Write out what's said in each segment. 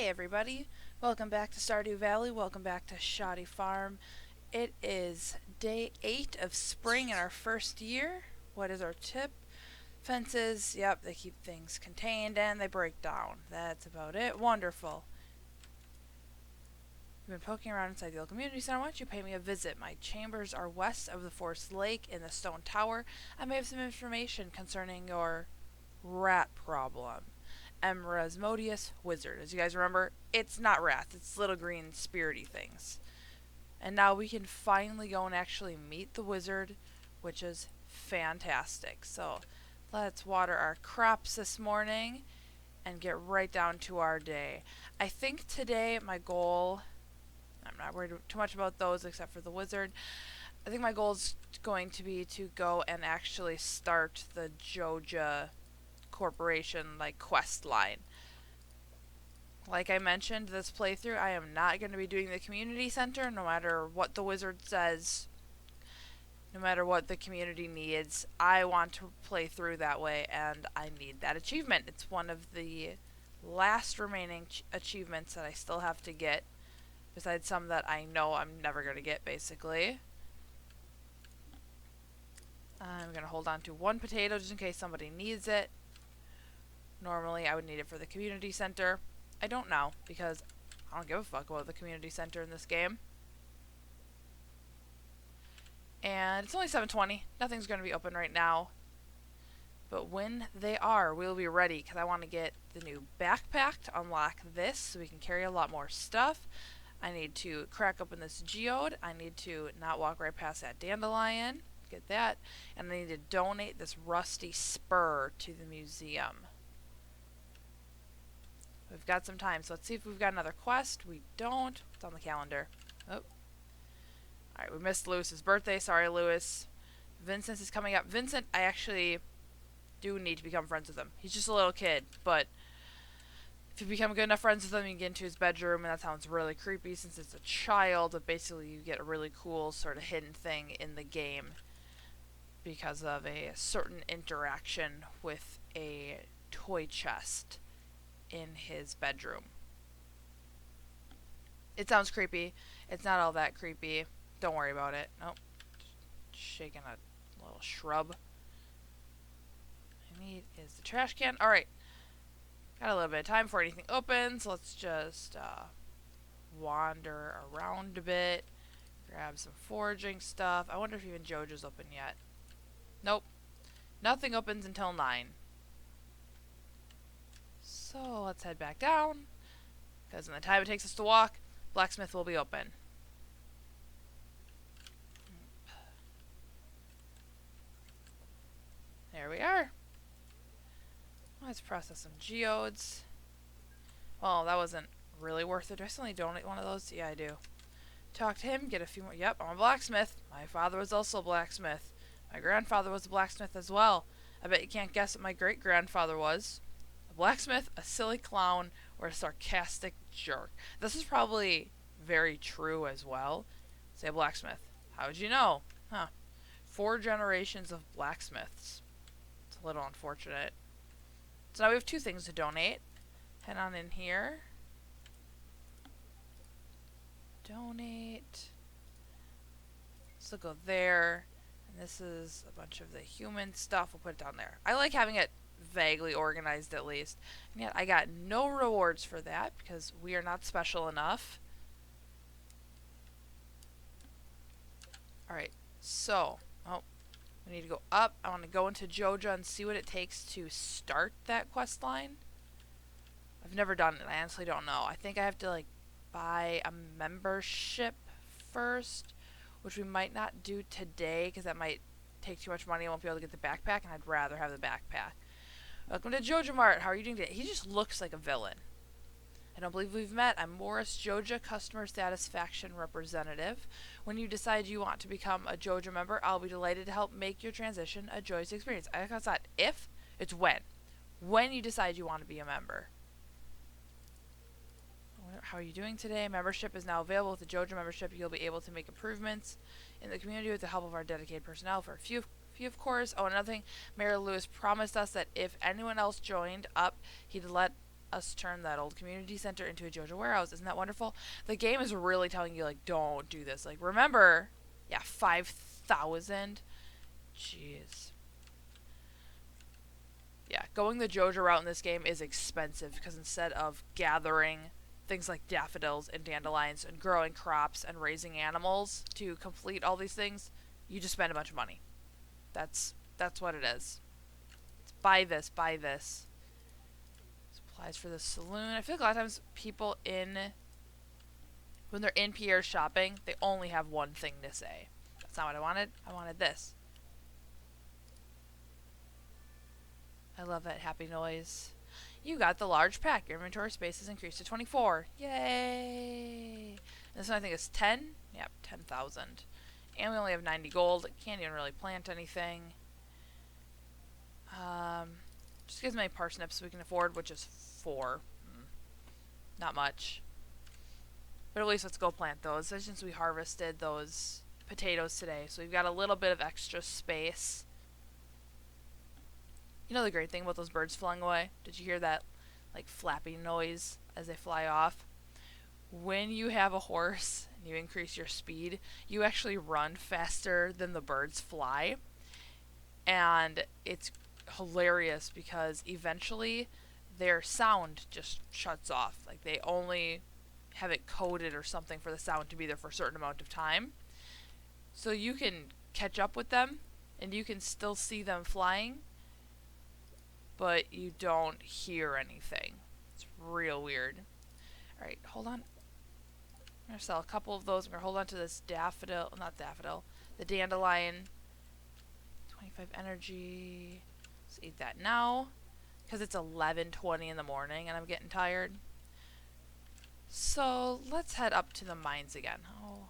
everybody, welcome back to Stardew Valley, welcome back to Shoddy Farm. It is day 8 of spring in our first year. What is our tip? Fences, yep, they keep things contained and they break down. That's about it. Wonderful. You've been poking around inside the old community center. Why don't you pay me a visit? My chambers are west of the Forest Lake in the stone tower. I may have some information concerning your rat problem. Emerasmodius Wizard. As you guys remember, it's not rats, it's little green spirity things. And now we can finally go and actually meet the wizard, which is fantastic. So let's water our crops this morning and get right down to our day. I think today my goal, I'm not worried too much about those except for the wizard. I think my goal is going to be to go and actually start the Joja Corporation quest line. Like I mentioned this playthrough, I am not going to be doing the community center no matter what the wizard says, no matter what the community needs. I want to play through that way and I need that achievement. It's one of the last remaining achievements that I still have to get, besides some that I know I'm never going to get basically. I'm going to hold on to one potato just in case somebody needs it. Normally, I would need it for the community center. I don't now, because I don't give a fuck about the community center in this game. And it's only 7:20. Nothing's going to be open right now. But when they are, we'll be ready, because I want to get the new backpack to unlock this, so we can carry a lot more stuff. I need to crack open this geode. I need to not walk right past that dandelion. Get that. And I need to donate this rusty spur to the museum. We've got some time, so let's see if we've got another quest. We don't. It's on the calendar. Oh. Alright, we missed Lewis's birthday. Sorry, Lewis. Vincent is coming up. Vincent, I actually do need to become friends with him. He's just a little kid, but if you become good enough friends with him, you get into his bedroom, and that sounds really creepy since it's a child, but basically you get a really cool sort of hidden thing in the game because of a certain interaction with a toy chest in his bedroom. It sounds creepy. It's not all that creepy. Don't worry about it. Nope. Just shaking a little shrub. I need is the trash can. Alright. Got a little bit of time before anything opens. Let's just wander around a bit. Grab some foraging stuff. I wonder if even Joja's open yet. Nope. Nothing opens until 9. So let's head back down, because in the time it takes us to walk, blacksmith will be open. There we are. Let's process some geodes. Well, that wasn't really worth it. Do I still need to donate one of those? Yeah, I do. Talk to him, get a few more. Yep, I'm a blacksmith. My father was also a blacksmith. My grandfather was a blacksmith as well. I bet you can't guess what my great-grandfather was. Blacksmith, a silly clown, or a sarcastic jerk. This is probably very true as well. Say a blacksmith. How would you know? Huh. 4 generations of blacksmiths. It's a little unfortunate. So now we have 2 things to donate. Head on in here. Donate. So go there. And this is a bunch of the human stuff. We'll put it down there. I like having it vaguely organized at least. And yet I got no rewards for that because we are not special enough. Alright, so we need to go up. I want to go into Joja and see what it takes to start that quest line. I've never done it. I honestly don't know. I think I have to buy a membership first, which we might not do today because that might take too much money. I won't be able to get the backpack, and I'd rather have the backpack. Welcome to Joja Mart. How are you doing today? He just looks like a villain. I don't believe we've met. I'm Morris, Joja Customer Satisfaction Representative. When you decide you want to become a Joja member, I'll be delighted to help make your transition a joyous experience. I think it's not if, it's when. When you decide you want to be a member. How are you doing today? Membership is now available. With the Joja membership, you'll be able to make improvements in the community with the help of our dedicated personnel for a few of course. Oh, another thing, Mayor Lewis promised us that if anyone else joined up, he'd let us turn that old community center into a JoJo warehouse. Isn't that wonderful? The game is really telling you, like, don't do this. Like, remember, yeah, 5,000. Jeez. Yeah, going the JoJo route in this game is expensive because instead of gathering things like daffodils and dandelions and growing crops and raising animals to complete all these things, you just spend a bunch of money. That's what it is. It's buy this, buy this. Supplies for the saloon. I feel like a lot of times people when they're in Pierre's shopping, they only have one thing to say. That's not what I wanted. I wanted this. I love that happy noise. You got the large pack. Your inventory space is increased to 24. Yay! This one I think is 10. Yep, 10,000. And we only have 90 gold. Can't even really plant anything. Just gives me parsnips we can afford, which is 4. Not much. But at least let's go plant those, since we harvested those potatoes today. So we've got a little bit of extra space. You know the great thing about those birds flying away? Did you hear that, like, flapping noise as they fly off? When you have a horse and you increase your speed, you actually run faster than the birds fly. And it's hilarious because eventually their sound just shuts off. Like, they only have it coded or something for the sound to be there for a certain amount of time. So you can catch up with them and you can still see them flying, but you don't hear anything. It's real weird. Alright, hold on. I'm going to sell a couple of those. I'm going to hold on to this daffodil. Not daffodil. The dandelion. 25 energy. Let's eat that now. Because it's 11:20 in the morning and I'm getting tired. So, let's head up to the mines again. Oh.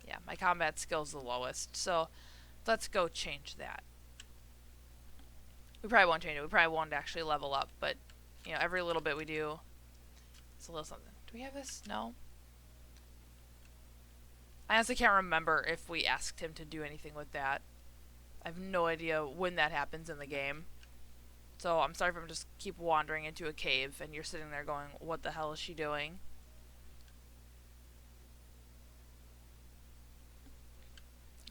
Yeah, my combat skill's the lowest. So, let's go change that. We probably won't change it. We probably won't actually level up. But, you know, every little bit we do, it's a little something. Do we have this? No? I honestly can't remember if we asked him to do anything with that. I have no idea when that happens in the game. So I'm sorry if I'm just keep wandering into a cave and you're sitting there going, what the hell is she doing?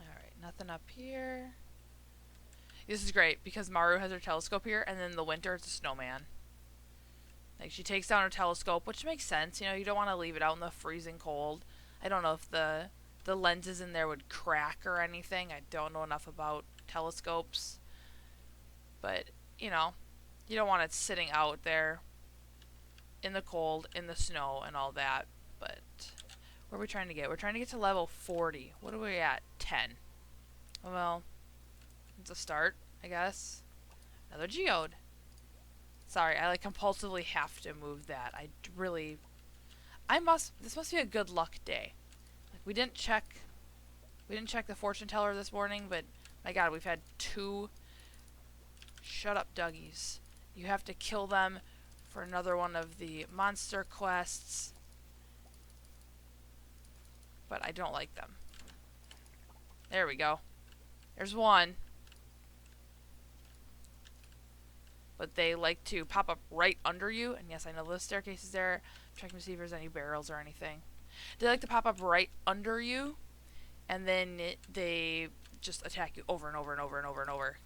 Alright, nothing up here. This is great because Maru has her telescope here and then in the winter it's a snowman. Like, she takes down her telescope, which makes sense. You know, you don't want to leave it out in the freezing cold. I don't know if the lenses in there would crack or anything. I don't know enough about telescopes. But, you know, you don't want it sitting out there in the cold, in the snow, and all that. But where are we trying to get? We're trying to get to level 40. What are we at? 10. Well, it's a start, I guess. Another geode. Sorry, I like compulsively have to move that. This must be a good luck day. Like, we didn't check the fortune teller this morning, but my god, we've had 2 shut up Dougies. You have to kill them for another one of the monster quests. But I don't like them. There we go. There's one. But they like to pop up right under you. And yes, I know the staircase is there. I'm checking to see if there's any barrels or anything. They like to pop up right under you. And then they just attack you over and over and over and over and over.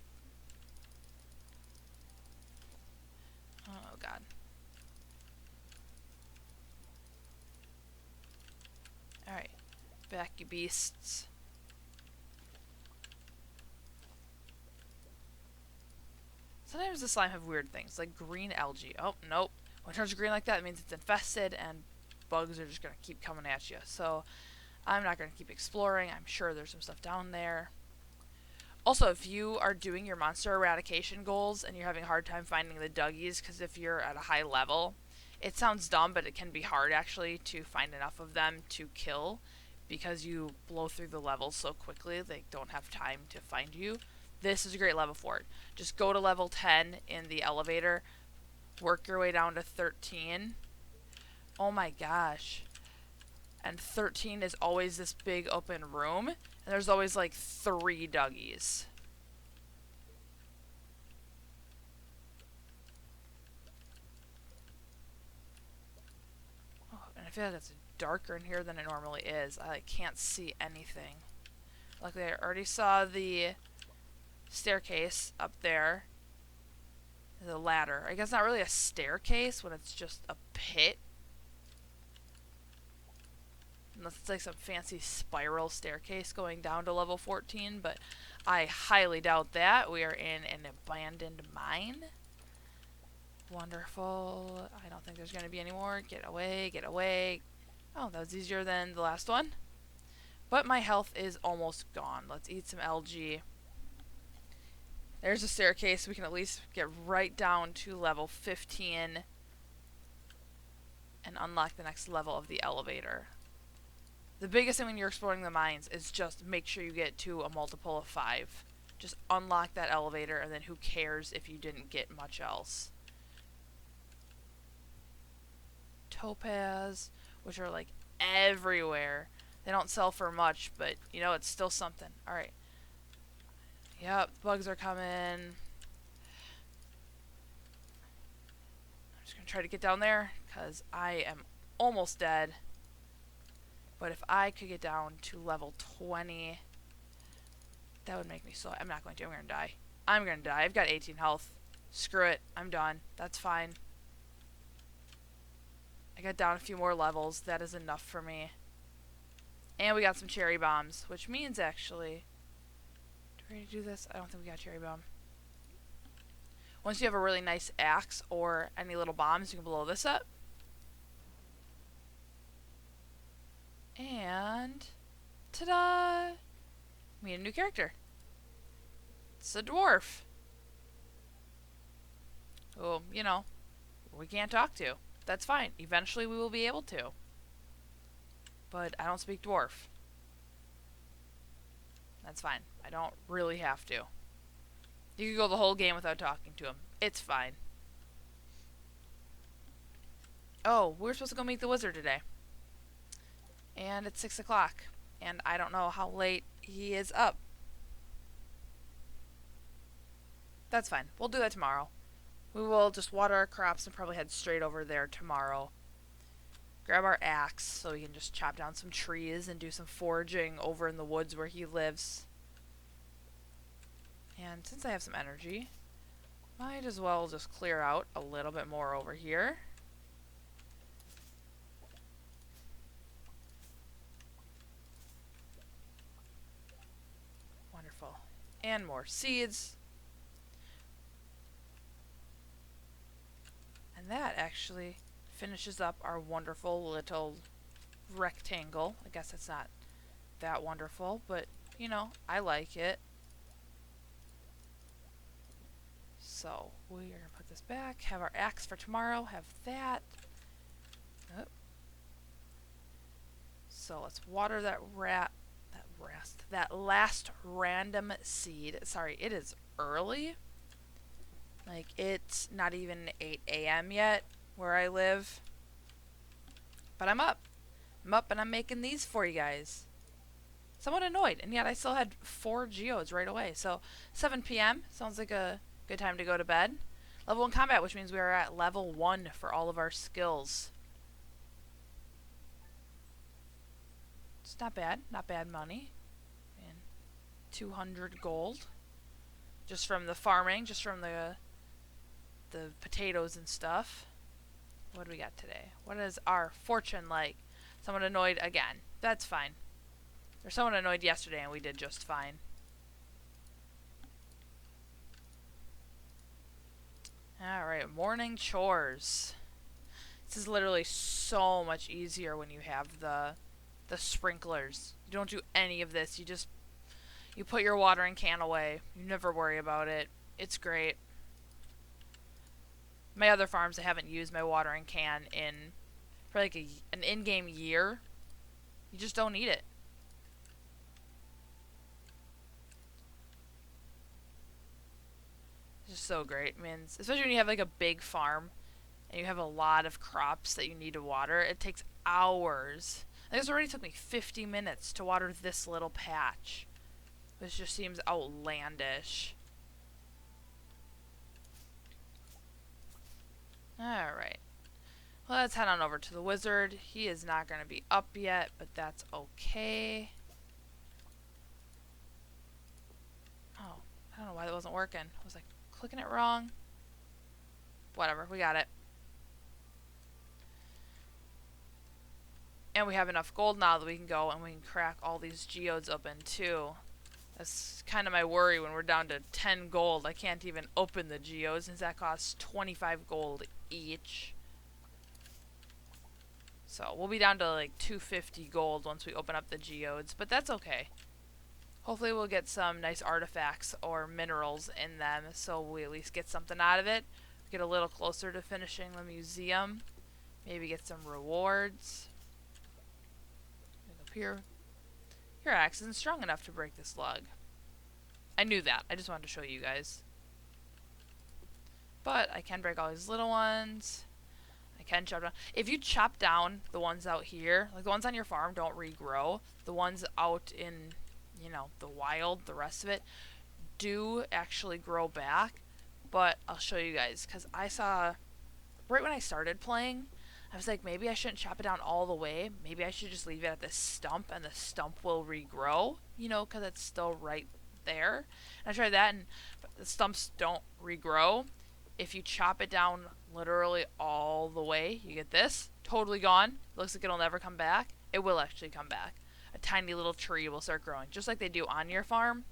Oh, God. Alright. Back, you beasts. Sometimes the slime have weird things, like green algae. Oh, nope. When it turns green like that, it means it's infested, and bugs are just going to keep coming at you. So, I'm not going to keep exploring. I'm sure there's some stuff down there. Also, if you are doing your monster eradication goals, and you're having a hard time finding the Dougies, because if you're at a high level, it sounds dumb, but it can be hard, actually, to find enough of them to kill, because you blow through the levels so quickly, they don't have time to find you. This is a great level for it. Just go to level 10 in the elevator. Work your way down to 13. Oh my gosh. And 13 is always this big open room. And there's always like 3 Dougies. feel like it's darker in here than it normally is. I like, can't see anything. Luckily, I already saw the staircase up there. The ladder. I guess not really a staircase when it's just a pit. Unless it's like some fancy spiral staircase going down to level 14, but I highly doubt that. We are in an abandoned mine. Wonderful. I don't think there's going to be any more. Get away, get away. Oh, that was easier than the last one. But my health is almost gone. Let's eat some algae. There's a staircase. We can at least get right down to level 15 and unlock the next level of the elevator. The biggest thing when you're exploring the mines is just make sure you get to a multiple of 5. Just unlock that elevator, and then who cares if you didn't get much else. Topaz, which are like everywhere. They don't sell for much, but you know, it's still something. Alright. Yep, bugs are coming. I'm just going to try to get down there, because I am almost dead. But if I could get down to level 20, that would make me so... I'm not going to. I'm going to die. I'm going to die. I've got 18 health. Screw it. I'm done. That's fine. I got down a few more levels. That is enough for me. And we got some cherry bombs, which means actually... Do we ready to do this? I don't think we got cherry bomb. Once you have a really nice axe or any little bombs, you can blow this up. And ta-da! Meet a new character. It's a dwarf. Oh, you know, we can't talk to. That's fine. Eventually we will be able to. But I don't speak dwarf. That's fine. I don't really have to. You can go the whole game without talking to him. It's fine. Oh, we're supposed to go meet the wizard today. And it's 6 o'clock. And I don't know how late he is up. That's fine. We'll do that tomorrow. We will just water our crops and probably head straight over there tomorrow. Grab our axe so we can just chop down some trees and do some foraging over in the woods where he lives. And since I have some energy, might as well just clear out a little bit more over here. Wonderful. And more seeds. And that actually finishes up our wonderful little rectangle. I guess it's not that wonderful, but, you know, I like it. So, we are going to put this back, have our axe for tomorrow, have that. Oh. So, let's water that last random seed. Sorry, it is early. Like, it's not even 8 a.m. yet where I live. But I'm up. I'm up and I'm making these for you guys. Somewhat annoyed, and yet I still had 4 geodes right away. So, 7 p.m. sounds like a good time to go to bed. Level 1 combat, which means we are at level 1 for all of our skills. It's not bad. Not bad money. And 200 gold. Just from the farming, just from the potatoes and stuff. What do we got today? What is our fortune like? Someone annoyed again. That's fine. There's someone annoyed yesterday and we did just fine. Alright, morning chores. This is literally so much easier when you have the sprinklers. You don't do any of this. You put your watering can away. You never worry about it. It's great. My other farms, I haven't used my watering can for like an in-game year. You just don't need it. It's just so great. I mean, especially when you have like a big farm and you have a lot of crops that you need to water. It takes hours. I guess it already took me 50 minutes to water this little patch. Which just seems outlandish. Alright. Well, Let's head on over to the wizard. He is not going to be up yet, but that's okay. Oh, I don't know why that wasn't working. I was like clicking it wrong. Whatever, we got it. And we have enough gold now that we can go and we can crack all these geodes open too. That's kind of my worry when we're down to 10 gold. I can't even open the geodes since that costs 25 gold each. So we'll be down to like 250 gold once we open up the geodes, but that's okay. Hopefully we'll get some nice artifacts or minerals in them so we at least get something out of it. Get a little closer to finishing the museum. Maybe get some rewards. Up here. Your axe isn't strong enough to break this log. I knew that. I just wanted to show you guys. But I can break all these little ones. I can chop down. If you chop down the ones out here, like the ones on your farm don't regrow. The ones out in, you know, the wild, the rest of it, do actually grow back. But I'll show you guys, because I saw, right when I started playing, I was like, maybe I shouldn't chop it down all the way. Maybe I should just leave it at this stump, and the stump will regrow, you know, because it's still right there. And I tried that, and the stumps don't regrow. If you chop it down literally all the way, you get this, totally gone. Looks like it'll never come back. It will actually come back. A tiny little tree will start growing, just like they do on your farm,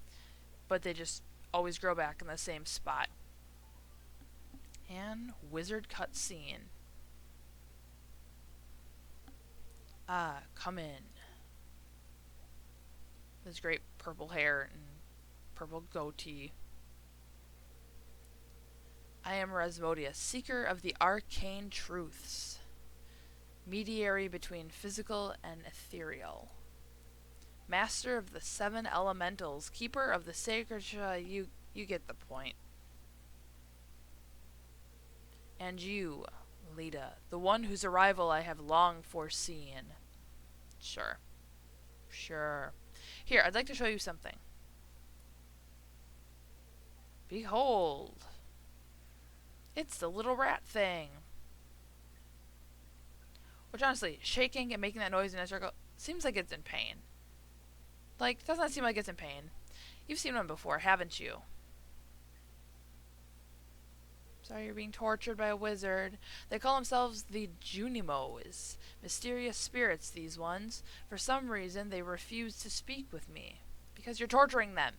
but they just always grow back in the same spot. And wizard cutscene. Ah, come in. This great purple hair and purple goatee. I am Rasmodius, seeker of the arcane truths, mediary between physical and ethereal, master of the 7 elementals, keeper of the sacred you get the point. And you, Lita, the one whose arrival I have long foreseen. Sure. Sure. Here, I'd like to show you something. Behold. It's the little rat thing. Which honestly, shaking and making that noise in a circle seems like it's in pain. Like, does not seem like it's in pain. You've seen one before, haven't you? Sorry, you're being tortured by a wizard. They call themselves the Junimos. Mysterious spirits, these ones. For some reason, they refuse to speak with me. Because you're torturing them.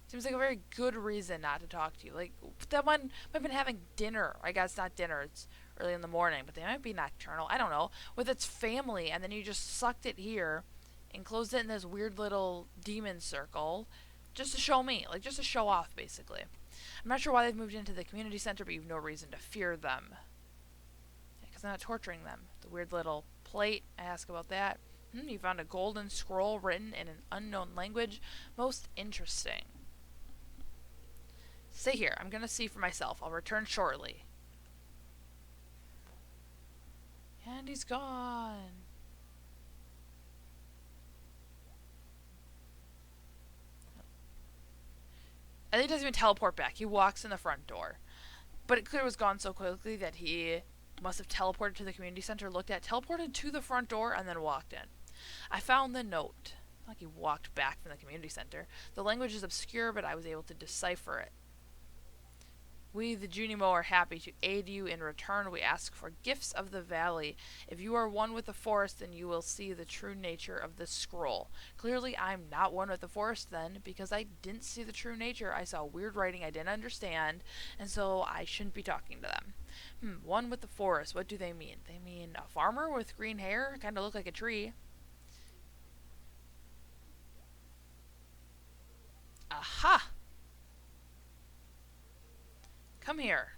Seems like a very good reason not to talk to you. Like, that one might have been having dinner. I guess it's not dinner, it's early in the morning, but they might be nocturnal. I don't know. With its family, and then you just sucked it here, enclosed it in this weird little demon circle, just to show me. Like, just to show off, basically. I'm not sure why they've moved into the community center, but you've no reason to fear them. Because I'm not torturing them. The weird little plate, I ask about that. You found a golden scroll written in an unknown language. Most interesting. Stay here. I'm going to see for myself. I'll return shortly. And he's gone. And he doesn't even teleport back. He walks in the front door. But it clearly was gone so quickly that he must have teleported to the community center, looked at, teleported to the front door, and then walked in. I found the note. Like he walked back from the community center. The language is obscure, but I was able to decipher it. We, the Junimo, are happy to aid you. In return, we ask for gifts of the valley. If you are one with the forest, then you will see the true nature of this scroll. Clearly, I'm not one with the forest then, because I didn't see the true nature. I saw weird writing I didn't understand, and so I shouldn't be talking to them. One with the forest, what do they mean? They mean a farmer with green hair? Kind of look like a tree. Aha! Come here.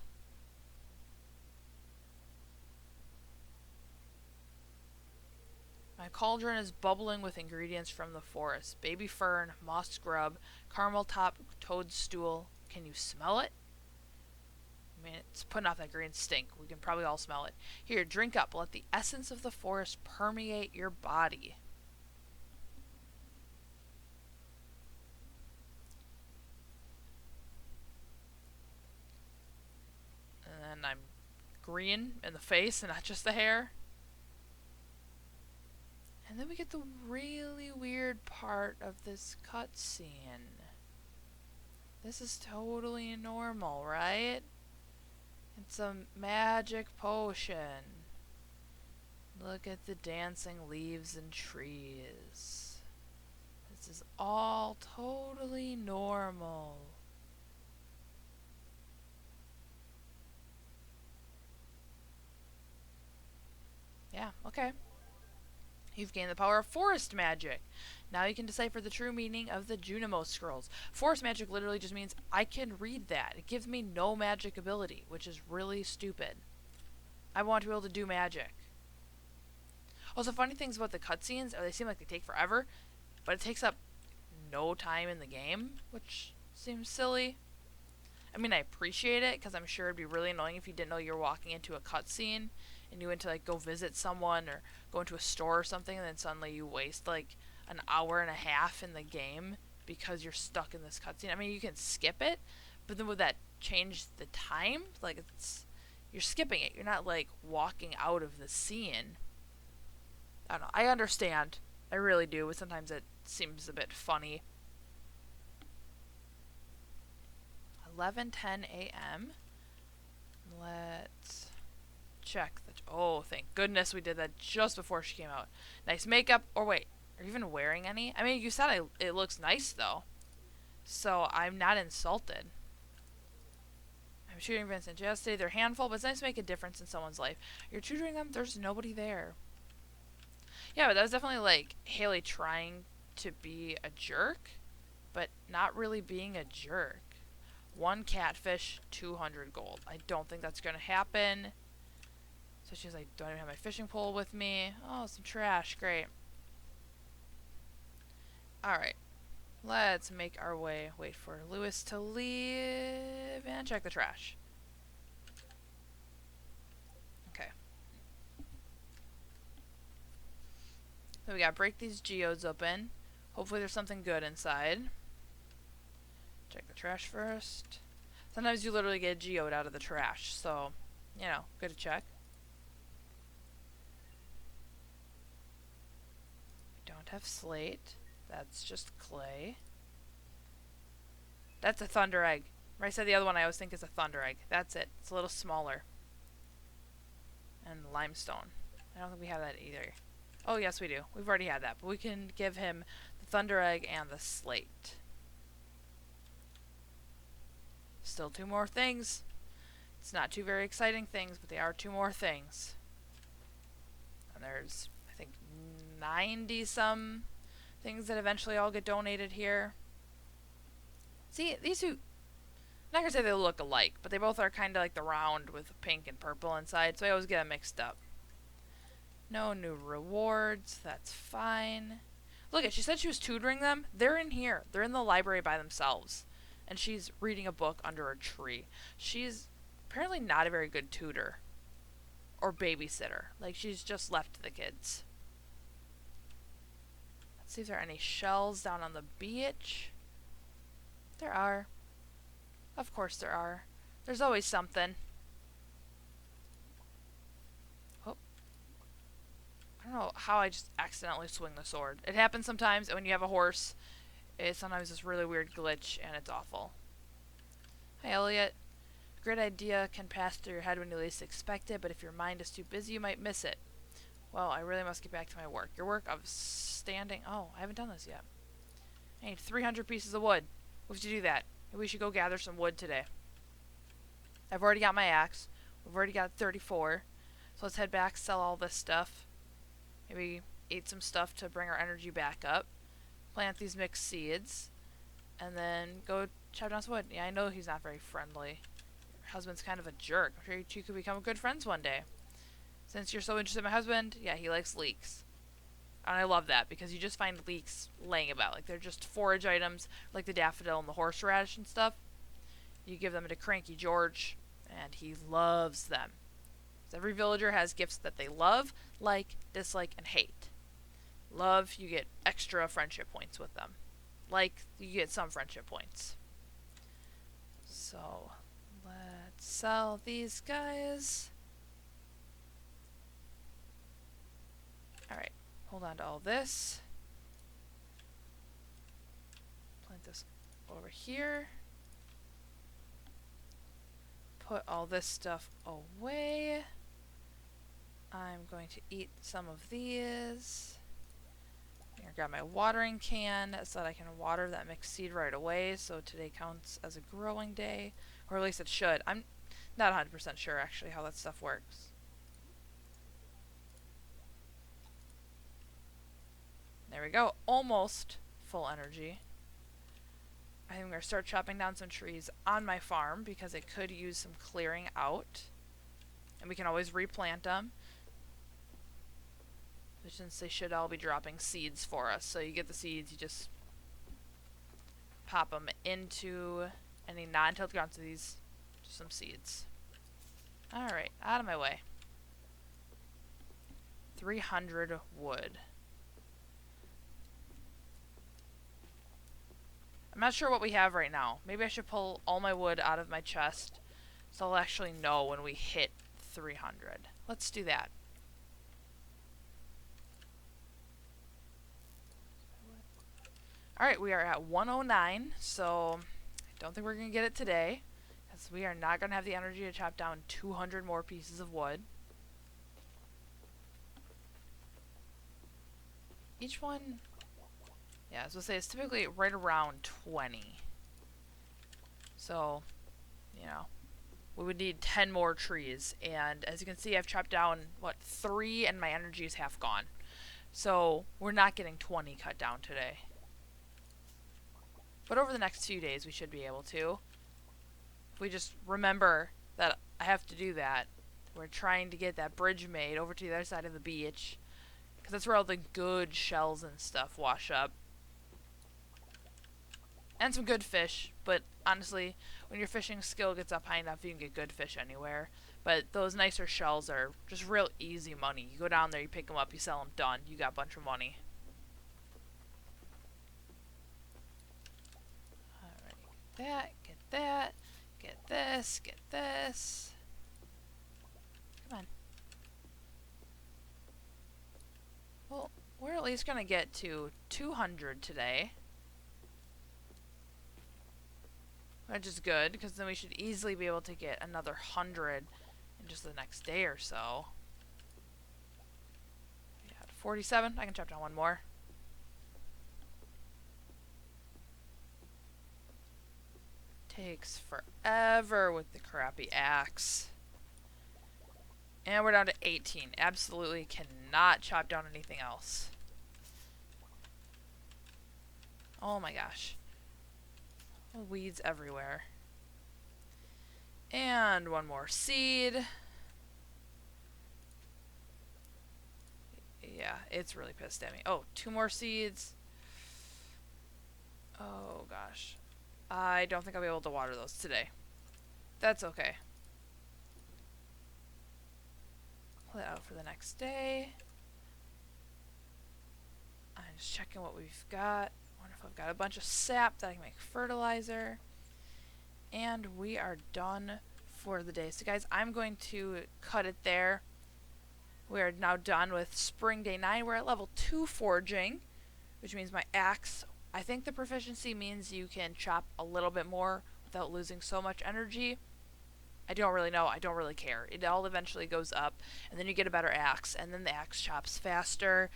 My cauldron is bubbling with ingredients from the forest. Baby fern, moss grub, caramel top toadstool. Can you smell it? I mean, it's putting off that green stink. We can probably all smell it. Here, drink up. Let the essence of the forest permeate your body. And then I'm green in the face and not just the hair. And then we get the really weird part of this cutscene. This is totally normal, right? It's a magic potion. Look at the dancing leaves and trees. This is all totally normal. Yeah, okay. You've gained the power of forest magic. Now you can decipher the true meaning of the Junimo scrolls. Forest magic literally just means I can read that. It gives me no magic ability, which is really stupid. I want to be able to do magic. Also, funny things about the cutscenes are they seem like they take forever, but it takes up no time in the game, which seems silly. I mean, I appreciate it because I'm sure it'd be really annoying if you didn't know you're walking into a cutscene and you went to like go visit someone or go into a store or something, and then suddenly you waste like an hour and a half in the game because you're stuck in this cutscene. I mean, you can skip it, but then would that change the time? Like it's you're skipping it. You're not like walking out of the scene. I don't know. I understand. I really do, but sometimes it seems a bit funny. 11:10 a.m. Let's check the. Oh, thank goodness we did that just before she came out. Nice makeup. Or wait, are you even wearing any? I mean, you said it looks nice though, so I'm not insulted. I'm tutoring Vincent yesterday. They're a handful, but it's nice to make a difference in someone's life. You're tutoring them. There's nobody there. Yeah, but that was definitely like Haley trying to be a jerk, but not really being a jerk. One catfish, 200 gold. I don't think that's going to happen. So she's like, don't even have my fishing pole with me. Oh, some trash. Great. Alright. Let's make our way. Wait for Lewis to leave and check the trash. Okay. So we gotta break these geodes open. Hopefully there's something good inside. Check the trash first. Sometimes you literally get a geode out of the trash, so, you know, good to check. We don't have slate. That's just clay. That's a thunder egg. Right, I said the other one I always think is a thunder egg. That's it. It's a little smaller. And limestone. I don't think we have that either. Oh, yes, we do. We've already had that, but we can give him the thunder egg and the slate. Still two more things. It's not two very exciting things, but they are two more things. And there's, I think, 90-some things that eventually all get donated here. See, these two, I'm not going to say they look alike, but they both are kind of like the round with pink and purple inside, so I always get them mixed up. No new rewards, that's fine. Look, she said she was tutoring them. They're in here. They're in the library by themselves. And she's reading a book under a tree. She's apparently not a very good tutor. Or babysitter. Like, she's just left the kids. Let's see if there are any shells down on the beach. There are. Of course there are. There's always something. Oh. I don't know how I just accidentally swing the sword. It happens sometimes, and when you have a horse, it's sometimes this really weird glitch, and it's awful. Hi, Elliot. A great idea can pass through your head when you least expect it, but if your mind is too busy, you might miss it. Well, I really must get back to my work. Your work of standing... Oh, I haven't done this yet. I need 300 pieces of wood. We have to do that. Maybe we should go gather some wood today. I've already got my axe. We've already got 34. So let's head back, sell all this stuff. Maybe eat some stuff to bring our energy back up. Plant these mixed seeds. And then go chop down some wood. Yeah, I know he's not very friendly. Your husband's kind of a jerk. I'm sure you two could become good friends one day. Since you're so interested in my husband, yeah, he likes leeks. And I love that because you just find leeks laying about. Like, they're just forage items, like the daffodil and the horseradish and stuff. You give them to Cranky George, and he loves them. So every villager has gifts that they love, like, dislike, and hate. Love, you get extra friendship points with them. Like, you get some friendship points. So, let's sell these guys. Alright, hold on to all this. Plant this over here. Put all this stuff away. I'm going to eat some of these. Here, grab my watering can so that I can water that mixed seed right away, so today counts as a growing day. Or at least it should. I'm not 100% sure actually how that stuff works. There we go. Almost full energy. I think I'm going to start chopping down some trees on my farm because it could use some clearing out. And we can always replant them. Since they should all be dropping seeds for us. So you get the seeds, you just pop them into any non-tilled ground. So these, just some seeds. Alright, out of my way. 300 wood. I'm not sure what we have right now. Maybe I should pull all my wood out of my chest so I'll actually know when we hit 300. Let's do that. Alright, we are at 109, so I don't think we're going to get it today, because we are not going to have the energy to chop down 200 more pieces of wood. Each one, yeah, I was going to say, it's typically right around 20. So, you know, we would need 10 more trees, and as you can see, I've chopped down, what, 3, and my energy is half gone. So, we're not getting 20 cut down today. But over the next few days, we should be able to. If we just remember that I have to do that. We're trying to get that bridge made over to the other side of the beach. Because that's where all the good shells and stuff wash up. And some good fish. But honestly, when your fishing skill gets up high enough, you can get good fish anywhere. But those nicer shells are just real easy money. You go down there, you pick them up, you sell them, done. You got a bunch of money. That, get this, get this. Come on. Well, we're at least gonna get to 200 today. Which is good, because then we should easily be able to get another 100 in just the next day or so. We got 47, I can chop down one more. Takes forever with the crappy axe. And we're down to 18. Absolutely cannot chop down anything else. Oh my gosh. Weeds everywhere. And one more seed. Yeah, it's really pissed at me. Oh, 2 more seeds. Oh gosh. I don't think I'll be able to water those today. That's okay. Pull it out for the next day. I'm just checking what we've got. Wonder if I've got a bunch of sap that I can make fertilizer. And we are done for the day. So guys, I'm going to cut it there. We are now done with spring day 9. We're at level 2 foraging, which means my axe, I think the proficiency means you can chop a little bit more without losing so much energy. I don't really know. I don't really care. It all eventually goes up, and then you get a better axe, and then the axe chops faster,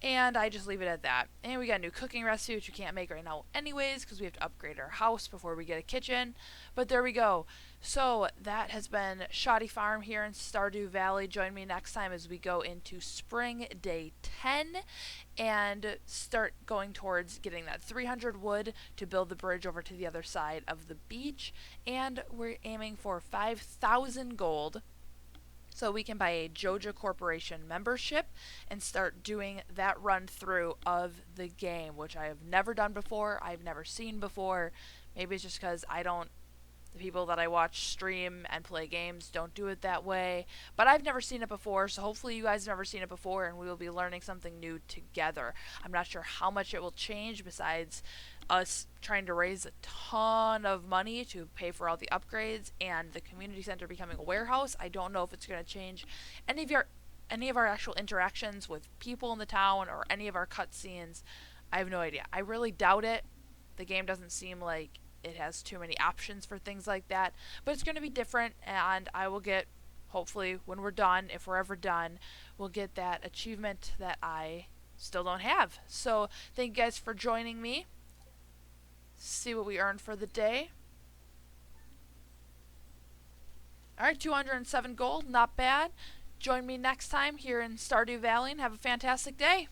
and I just leave it at that. And we got a new cooking recipe, which we can't make right now anyways, because we have to upgrade our house before we get a kitchen. But there we go. So that has been Shoddy Farm here in Stardew Valley. Join me next time as we go into spring day 10 and start going towards getting that 300 wood to build the bridge over to the other side of the beach. And we're aiming for 5,000 gold, so we can buy a Joja Corporation membership and start doing that run through of the game, which I have never done before, I've never seen before. Maybe it's just because the people that I watch stream and play games don't do it that way. But I've never seen it before, so hopefully you guys have never seen it before and we will be learning something new together. I'm not sure how much it will change besides us trying to raise a ton of money to pay for all the upgrades and the community center becoming a warehouse. I don't know if it's going to change any of your any of our actual interactions with people in the town or any of our cutscenes. I have no idea. I really doubt it. The game doesn't seem like it has too many options for things like that, but it's going to be different, and I will get, hopefully when we're done, if we're ever done, we'll get that achievement that I still don't have. So thank you guys for joining me. See what we earned for the day. Alright, 207 gold, not bad. Join me next time here in Stardew Valley and have a fantastic day.